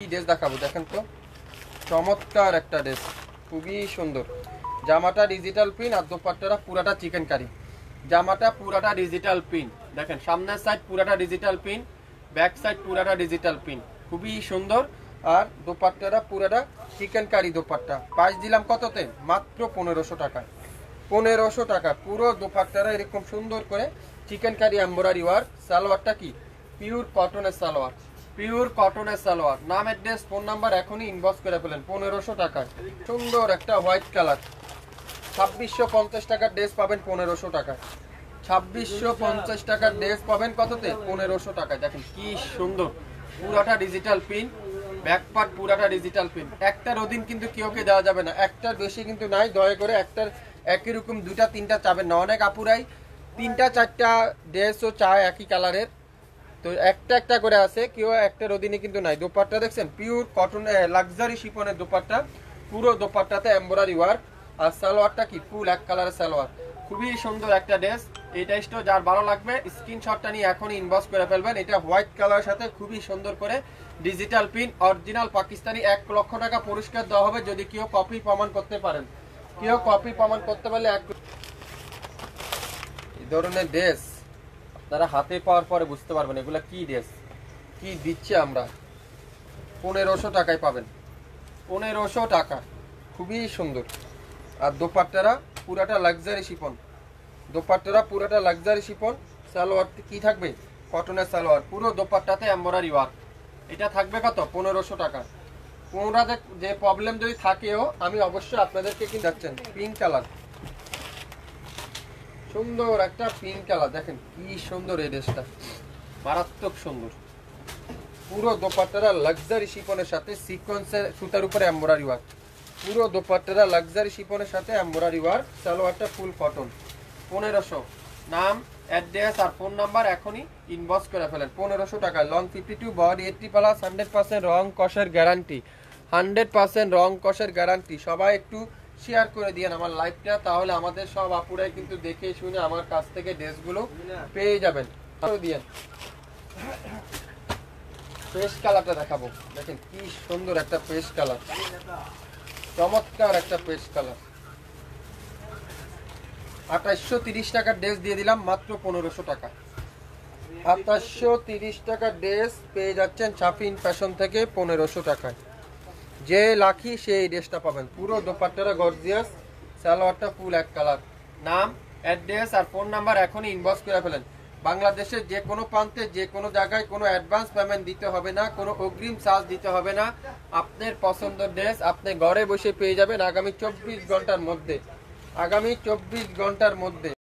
Dress দেখাবো, দেখেন তো চমৎকার একটা ড্রেস, খুবই সুন্দর। জামাটা ডিজিটাল প্রিন্ট আর দোপাট্টাটা পুরাটা চিকেন কারি। জামাটা পুরাটা ডিজিটাল প্রিন্ট, দেখেন সামনের সাইড পুরাটা ডিজিটাল প্রিন্ট, ব্যাক সাইড পুরাটা ডিজিটাল প্রিন্ট, খুবই সুন্দর। আর দোপাট্টাটা পুরাটা চিকেন কারি দোপাট্টা। প্রাইস দিলাম কততে? মাত্র 1500 টাকা। 1500 টাকা পুরো দোপাট্টাটা এরকম সুন্দর করে চিকেন কারি এমব্রয়ডারি ওয়ার্ক। সালোয়ারটা কি পিওর কটনের সালোয়ার, পিওর কটনের সালোয়ার। নাম, অ্যাড্রেস, ফোন নাম্বার এখনই ইনবক্স করে ফেলেন। 1500 টাকায় সুন্দর একটা হোয়াইট কালার। 2650 টাকার ড্রেস পাবেন 1500 টাকায়। 2650 টাকার ড্রেস পাবেন কততে? 1500 টাকায়। দেখেন কি সুন্দর, পুরাটা ডিজিটাল প্রিন্ট, ব্যাক পার্ট পুরাটা ডিজিটাল প্রিন্ট। একটার অধীন কিন্তু কেউকে দেওয়া যাবে না, একটার বেশি কিন্তু নাই। দয়া করে একটার একই রকম দুইটা তিনটা চাবেন না। অনেক আপুরাই তিনটা চারটা ড্রেসও চায় একই কালারের, তো একটা একটা করে আছে, কেউ একটার অধীনে কিন্তু নাই। দোপাট্টা দেখছেন পিওর কটন লাক্সারি শিফনের দোপাট্টা, পুরো দোপাট্টাতে এমব্রয়ডারি ওয়ার্ক। আর সালোয়ারটা কি ফুল এক কালারের সালোয়ার, খুবই সুন্দর একটা ড্রেস। এই ড্রেসটা যার ভালো লাগবে স্ক্রিনশটটা নিয়ে এখনই ইনবক্স করে ফেলবেন। এটা হোয়াইট কালারের সাথে খুবই সুন্দর করে ডিজিটাল প্রিন্ট, অরিজিনাল পাকিস্তানি। 1 লক্ষ টাকা পুরস্কার দেওয়া হবে যদি কেউ কপি প্রমাণ করতে পারেন। কেউ কপি প্রমাণ করতে পারলে এই ধরনের ড্রেস আপনারা হাতে পাওয়ার পরে বুঝতে পারবেন এগুলা কি ড্রেস, কি দিচ্ছে আমরা। 1500 টাকায় পাবেন, 1500 টাকা, খুবই সুন্দর। আর দোপাট্টারা পুরাটা লাক্সারি শিফন, দোপাট্টারা পুরাটা লাক্সারি শিফন। সালোয়ার কি থাকবে? কটনের সালোয়ার, পুরো দোপাট্টাতে এমব্রয়ডারি ওয়ার্ক। এটা থাকবে কত? 1500 টাকা। কোনটাতে যে প্রবলেম যদি থাকেও আমি অবশ্যই আপনাদেরকে কি যাচ্ছেন পিঙ্ক কালার, সুন্দর একটা পিঙ্ক কালার। দেখেন কি সুন্দর এই ড্রেসটা, মারাত্মক সুন্দর। পুরো দোপাট্টারা লাক্সারি শিফনের সাথে সিকোয়েন্সের সুতার উপরে এমব্রয়ডারি ওয়ার্ক। পুরো দোপাট্টারা লাক্সারি শিফনের সাথে এমব্রয়ডারি ওয়ার্ক। সালোয়ারটা ফুল কটন। 1500। নাম, অ্যাড্রেস আর ফোন নাম্বার এখনই ইনবক্স করে ফেলেন। 1500 টাকা। লং 52, বডি 80+, 100% রং কষের গ্যারান্টি, 100% রং কষের গ্যারান্টি। সবাই একটু শেয়ার করে দিয়েন আমার লাইভটা, তাহলে আমাদের সব আপুরাই কিন্তু দেখে শুনে আমার কাছ থেকে ড্রেসগুলো পেয়ে যাবেন। দিয়েন। পেস্ট কালারটা দেখাবো, দেখেন কি সুন্দর একটা পেস্ট কালার, চমৎকার একটা পেস্ট কালার। 2830 টাকার ড্রেস দিয়ে দিলাম মাত্র 1500 টাকা। 2830 টাকার ড্রেস পেয়ে যাচ্ছেন শাফিন ফ্যাশন থেকে 1500 টাকায়। যে লাখি সেই ড্রেসটা পাবেন। পুরো দোপাট্টারা গর্জিয়াস, সালোয়ারটা ফুল এক কালার। নাম, অ্যাড্রেস আর ফোন নাম্বার এখনই ইনবক্স করে ফেলেন। বাংলাদেশের যে কোনো প্রান্তে যে কোনো জায়গায় কোনো অ্যাডভান্স পেমেন্ট দিতে হবে না, কোনো অগ্রিম চার্জ দিতে হবে না। আপনার পছন্দের ড্রেস আপনি ঘরে বসে পেয়ে যাবেন আগামী 24 ঘন্টার মধ্যে, আগামী 24 ঘন্টার মধ্যে।